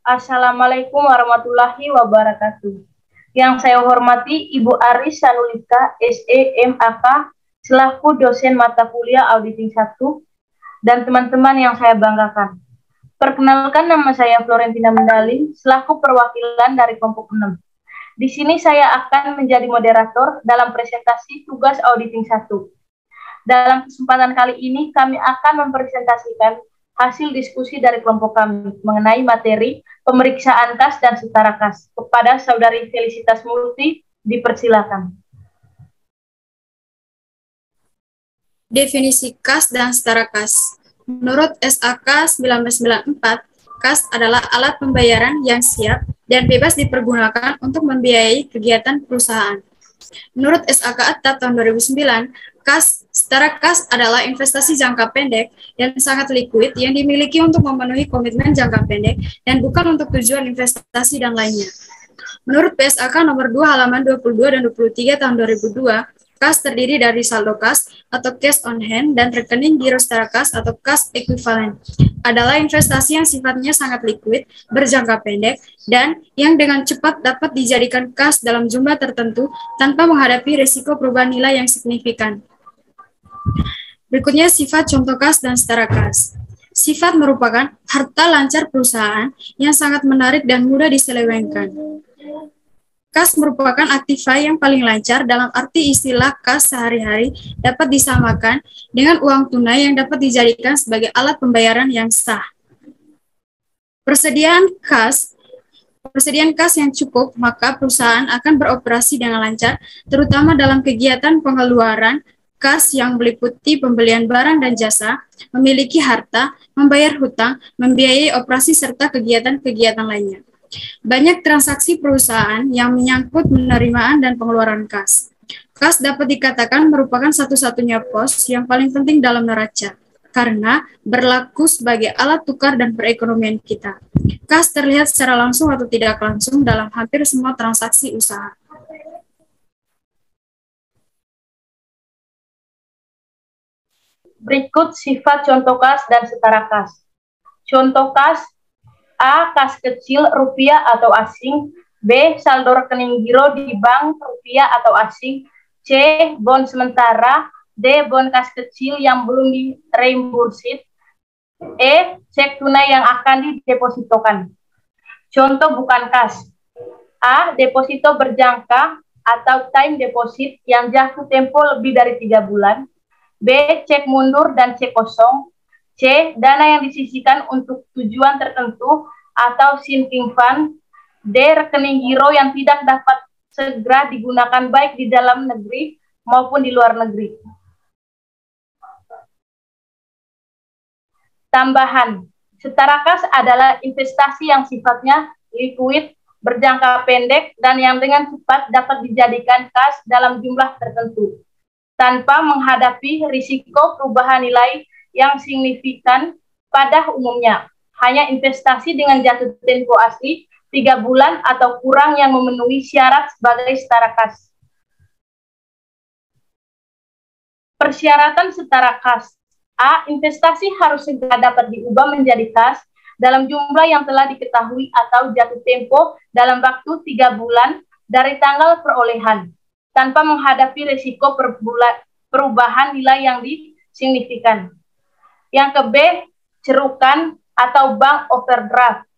Assalamualaikum warahmatullahi wabarakatuh. Yang saya hormati Ibu Aris Sanulika, SEMAK, selaku dosen mata kuliah Auditing 1, dan teman-teman yang saya banggakan. Perkenalkan, nama saya Florentina Mendalin, selaku perwakilan dari kelompok 6. Di sini saya akan menjadi moderator dalam presentasi tugas Auditing 1. Dalam kesempatan kali ini, kami akan mempresentasikan hasil diskusi dari kelompok kami mengenai materi pemeriksaan kas dan setara kas. Kepada Saudari Felicitas Multi, dipersilakan. Definisi kas dan setara kas. Menurut SAK 1994, kas adalah alat pembayaran yang siap dan bebas dipergunakan untuk membiayai kegiatan perusahaan. Menurut SAK Akta tahun 2009, setara kas adalah investasi jangka pendek yang sangat likuid yang dimiliki untuk memenuhi komitmen jangka pendek dan bukan untuk tujuan investasi dan lainnya. Menurut PSAK nomor 2 halaman 22 dan 23 tahun 2002, kas terdiri dari saldo kas atau cash on hand dan rekening giro setara kas atau kas ekuivalen. Adalah investasi yang sifatnya sangat likuid, berjangka pendek, dan yang dengan cepat dapat dijadikan kas dalam jumlah tertentu tanpa menghadapi risiko perubahan nilai yang signifikan. Berikutnya sifat contoh kas dan setara kas. Sifat merupakan harta lancar perusahaan yang sangat menarik dan mudah diselewengkan. Kas merupakan aktiva yang paling lancar dalam arti istilah kas sehari-hari dapat disamakan dengan uang tunai yang dapat dijadikan sebagai alat pembayaran yang sah. Persediaan kas yang cukup, maka perusahaan akan beroperasi dengan lancar, terutama dalam kegiatan pengeluaran kas yang meliputi pembelian barang dan jasa, memiliki harta, membayar hutang, membiayai operasi serta kegiatan-kegiatan lainnya. Banyak transaksi perusahaan yang menyangkut penerimaan dan pengeluaran kas. Kas dapat dikatakan merupakan satu-satunya pos yang paling penting dalam neraca, karena berlaku sebagai alat tukar dan perekonomian kita. Kas terlihat secara langsung atau tidak langsung dalam hampir semua transaksi usaha. Berikut sifat contoh kas dan setara kas. Contoh kas: A. Kas kecil rupiah atau asing. B. Saldo rekening giro di bank rupiah atau asing. C. Bond sementara. D. Bond kas kecil yang belum direimbursit. E. Cek tunai yang akan didepositokan. Contoh bukan kas: A. Deposito berjangka atau time deposit yang jatuh tempo lebih dari 3 bulan. B. Cek mundur dan cek kosong. C. Dana yang disisihkan untuk tujuan tertentu atau sinking fund. D. Rekening giro yang tidak dapat segera digunakan baik di dalam negeri maupun di luar negeri. Tambahan, setara kas adalah investasi yang sifatnya liquid, berjangka pendek, dan yang dengan cepat dapat dijadikan kas dalam jumlah tertentu, tanpa menghadapi risiko perubahan nilai yang signifikan. Pada umumnya hanya investasi dengan jatuh tempo asli 3 bulan atau kurang yang memenuhi syarat sebagai setara kas. Persyaratan setara kas: A. Investasi harus segera dapat diubah menjadi kas dalam jumlah yang telah diketahui atau jatuh tempo dalam waktu 3 bulan dari tanggal perolehan, tanpa menghadapi risiko perubahan nilai yang signifikan. Yang ke B, cerukan atau bank overdraft.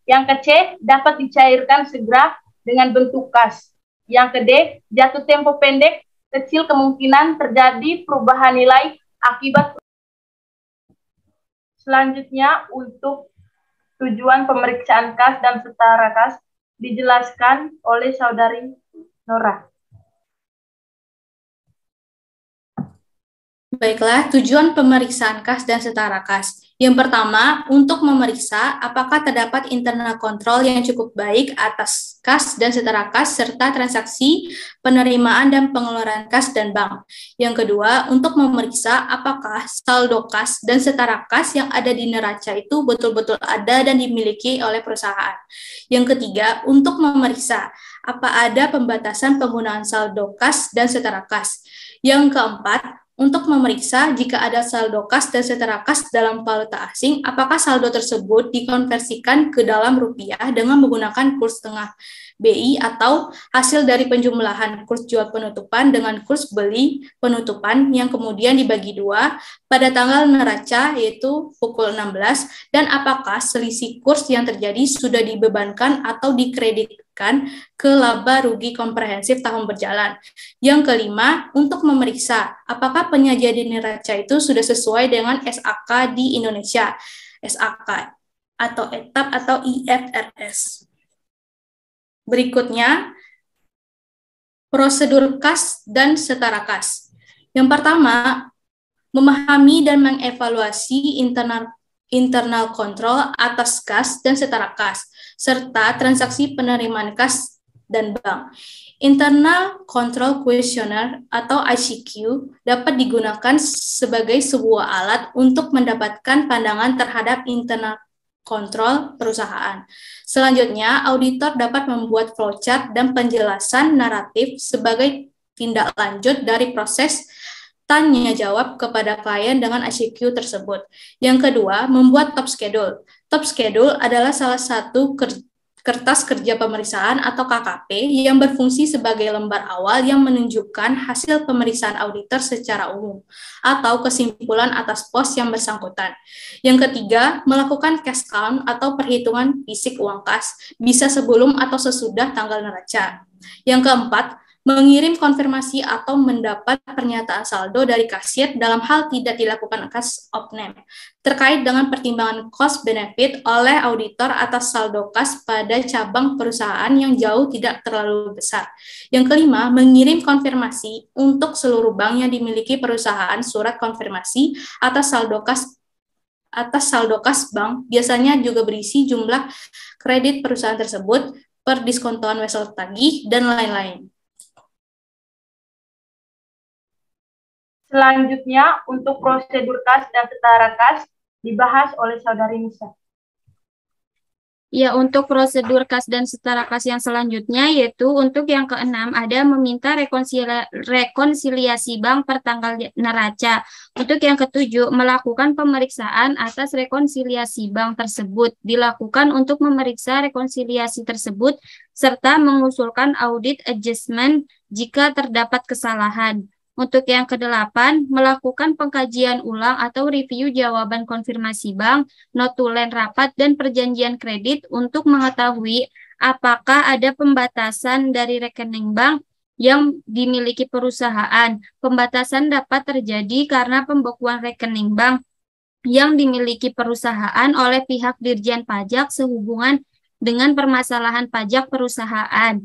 Yang ke C, dapat dicairkan segera dengan bentuk kas. Yang ke D, jatuh tempo pendek, kecil kemungkinan terjadi perubahan nilai akibat. Selanjutnya, untuk tujuan pemeriksaan kas dan setara kas dijelaskan oleh Saudari Nora. Baiklah, tujuan pemeriksaan kas dan setara kas. Yang pertama, untuk memeriksa apakah terdapat internal control yang cukup baik atas kas dan setara kas serta transaksi penerimaan dan pengeluaran kas dan bank. Yang kedua, untuk memeriksa apakah saldo kas dan setara kas yang ada di neraca itu betul-betul ada dan dimiliki oleh perusahaan. Yang ketiga, untuk memeriksa apa ada pembatasan penggunaan saldo kas dan setara kas. Yang keempat, untuk memeriksa jika ada saldo kas dan setara kas dalam valuta asing, apakah saldo tersebut dikonversikan ke dalam rupiah dengan menggunakan kurs tengah BI atau hasil dari penjumlahan kurs jual penutupan dengan kurs beli penutupan yang kemudian dibagi dua pada tanggal neraca yaitu pukul 16, dan apakah selisih kurs yang terjadi sudah dibebankan atau dikreditkan ke laba rugi komprehensif tahun berjalan. Yang kelima, untuk memeriksa apakah penyajian di neraca itu sudah sesuai dengan SAK di Indonesia, SAK atau ETAP atau IFRS. Berikutnya, prosedur kas dan setara kas. Yang pertama, memahami dan mengevaluasi internal control atas kas dan setara kas, serta transaksi penerimaan kas dan bank. Internal Control Questionnaire atau ICQ dapat digunakan sebagai sebuah alat untuk mendapatkan pandangan terhadap internal kontrol perusahaan. Selanjutnya, auditor dapat membuat flowchart dan penjelasan naratif sebagai tindak lanjut dari proses tanya jawab kepada klien dengan ICQ tersebut. Yang kedua, membuat top schedule. Top schedule adalah salah satu kertas kerja pemeriksaan atau KKP yang berfungsi sebagai lembar awal yang menunjukkan hasil pemeriksaan auditor secara umum atau kesimpulan atas pos yang bersangkutan. Yang ketiga, melakukan cash count atau perhitungan fisik uang kas, bisa sebelum atau sesudah tanggal neraca. Yang keempat, mengirim konfirmasi atau mendapat pernyataan saldo dari kasir dalam hal tidak dilakukan cash opname terkait dengan pertimbangan cost benefit oleh auditor atas saldo kas pada cabang perusahaan yang jauh tidak terlalu besar. Yang kelima, mengirim konfirmasi untuk seluruh bank yang dimiliki perusahaan surat konfirmasi atas saldo kas bank, biasanya juga berisi jumlah kredit perusahaan tersebut, perdiskontoan wesel tagih, dan lain-lain. Selanjutnya, untuk prosedur kas dan setara kas dibahas oleh Saudari Nisa. Ya, untuk prosedur kas dan setara kas yang selanjutnya, yaitu untuk yang keenam, ada meminta rekonsiliasi bank per tanggal neraca. Untuk yang ketujuh, melakukan pemeriksaan atas rekonsiliasi bank tersebut. Dilakukan untuk memeriksa rekonsiliasi tersebut, serta mengusulkan audit adjustment jika terdapat kesalahan. Untuk yang kedelapan, melakukan pengkajian ulang atau review jawaban konfirmasi bank, notulen rapat, dan perjanjian kredit untuk mengetahui apakah ada pembatasan dari rekening bank yang dimiliki perusahaan. Pembatasan dapat terjadi karena pembekuan rekening bank yang dimiliki perusahaan oleh pihak Dirjen Pajak sehubungan dengan permasalahan pajak perusahaan.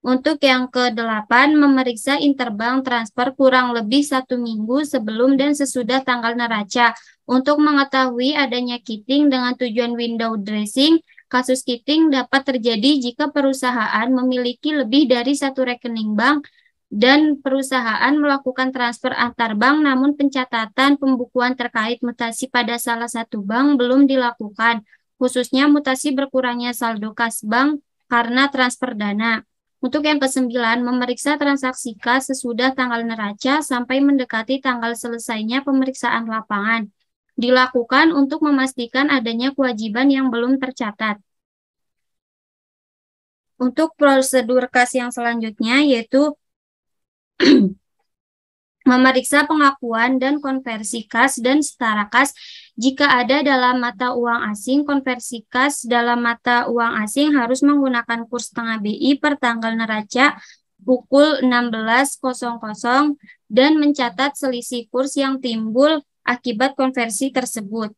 Untuk yang ke-8, memeriksa interbank transfer kurang lebih 1 minggu sebelum dan sesudah tanggal neraca untuk mengetahui adanya kitting dengan tujuan window dressing. Kasus kitting dapat terjadi jika perusahaan memiliki lebih dari satu rekening bank dan perusahaan melakukan transfer antar bank namun pencatatan pembukuan terkait mutasi pada salah satu bank belum dilakukan, khususnya mutasi berkurangnya saldo kas bank karena transfer dana. Untuk yang ke-9, memeriksa transaksi kas sesudah tanggal neraca sampai mendekati tanggal selesainya pemeriksaan lapangan. Dilakukan untuk memastikan adanya kewajiban yang belum tercatat. Untuk prosedur kas yang selanjutnya yaitu memeriksa pengakuan dan konversi kas dan setara kas jika ada dalam mata uang asing. Konversi kas dalam mata uang asing harus menggunakan kurs tengah BI per tanggal neraca pukul 16.00 dan mencatat selisih kurs yang timbul akibat konversi tersebut.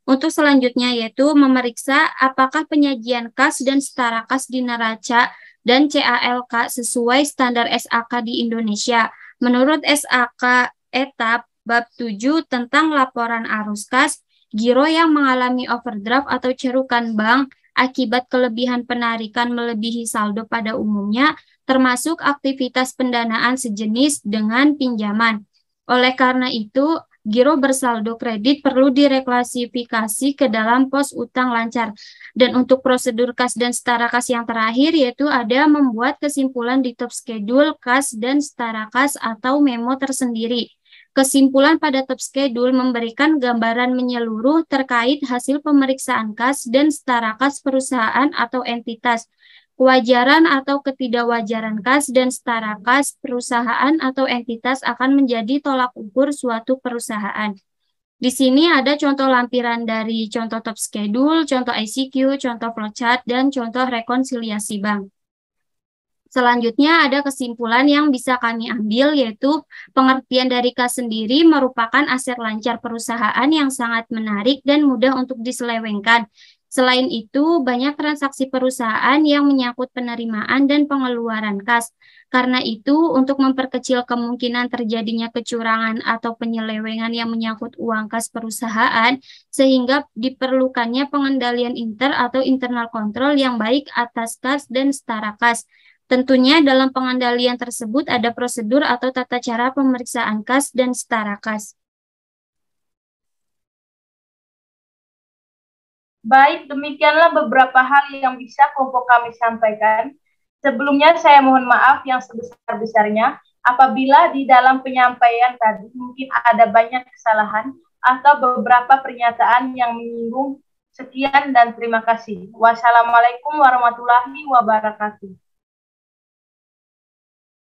Untuk selanjutnya yaitu memeriksa apakah penyajian kas dan setara kas di neraca dan CALK sesuai standar SAK di Indonesia. Menurut SAK ETAP bab 7 tentang laporan arus kas, giro yang mengalami overdraft atau cerukan bank akibat kelebihan penarikan melebihi saldo pada umumnya, termasuk aktivitas pendanaan sejenis dengan pinjaman. Oleh karena itu, giro bersaldo kredit perlu direklasifikasi ke dalam pos utang lancar. Dan untuk prosedur kas dan setara kas yang terakhir yaitu ada membuat kesimpulan di top schedule kas dan setara kas atau memo tersendiri. Kesimpulan pada top schedule memberikan gambaran menyeluruh terkait hasil pemeriksaan kas dan setara kas perusahaan atau entitas, kewajaran atau ketidakwajaran kas dan setara kas perusahaan atau entitas akan menjadi tolak ukur suatu perusahaan. Di sini ada contoh lampiran dari contoh top schedule, contoh ICQ, contoh flowchart, dan contoh rekonsiliasi bank. Selanjutnya ada kesimpulan yang bisa kami ambil, yaitu pengertian dari kas sendiri merupakan aset lancar perusahaan yang sangat menarik dan mudah untuk diselewengkan. Selain itu, banyak transaksi perusahaan yang menyangkut penerimaan dan pengeluaran kas. Karena itu, untuk memperkecil kemungkinan terjadinya kecurangan atau penyelewengan yang menyangkut uang kas perusahaan, sehingga diperlukannya pengendalian atau internal control yang baik atas kas dan setara kas. Tentunya dalam pengendalian tersebut ada prosedur atau tata cara pemeriksaan kas dan setara kas. Baik, demikianlah beberapa hal yang bisa kelompok kami sampaikan. Sebelumnya saya mohon maaf yang sebesar-besarnya apabila di dalam penyampaian tadi mungkin ada banyak kesalahan atau beberapa pernyataan yang menyinggung. Sekian dan terima kasih. Wassalamualaikum warahmatullahi wabarakatuh.